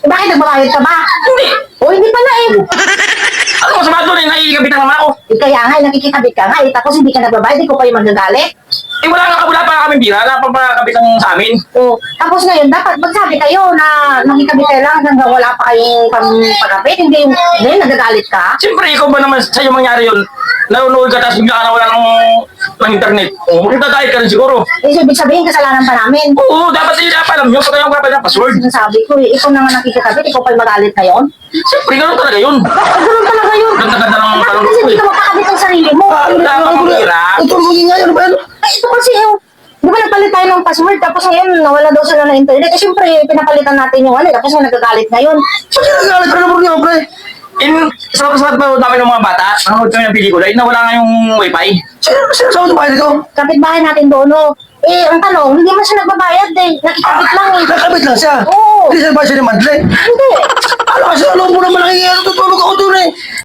Bakit nagbabayad ka ba? Hindi. O, hindi pala eh. Ano mo sa doon eh, naiikabitan naman ako. Kaya nga, nakikikabit ka nga eh. Tapos hindi ka nagbabayad, di ko pa yung magagalit. Eh wala pa kami bira, wala pa kabit ang sa amin. O, tapos ngayon, dapat magsabi kayo na nakikabit kayo lang hanggang wala pa kayong pagkabit. Hindi yung, ngayon, nagagalit ka. Siyempre, ikaw ba naman sa'yo mangyari yun? Nanonood ka tapos bigla ka na wala ng internet. Magdadahil ka rin siguro. Eh, so, ibig sabihin, kasalanan pa namin. Oo, dapat hindi dapat alam nyo. Patay ang kapit ng password. Sinasabi ko eh, ikaw na nga nakikikabit, ikaw pa yung magalit ngayon. Siyempre, gano'n talaga yun. Bakit ganun talaga yun? Ganda-ganda ng Bakit tanong kasi ko hindi eh. ka makakabit ng sarili mo? Wala pa kang bira. Ito ang maging ngayon ba yan? Ay, ito kasi yung, di ba nagpalit tayo ng password, tapos ngayon nawala daw sila ng internet. Eh, syempre, pinapalitan natin yung ano, tapos nga nagagalit ngayon. Ba't yung nagalit ka naman niyo, pre? Sa ba namin ng mga bata, nanonood kami ng pelikula, nawala nga yung wifi. Sino sa bahay nito? Kapitbahay natin doon, no? Eh, ang tanong, hindi man siya nagbabayad eh. Nakikabit lang eh. Nakabit lang siya. Oo. Hindi siya ba siya ni monthly? Hindi.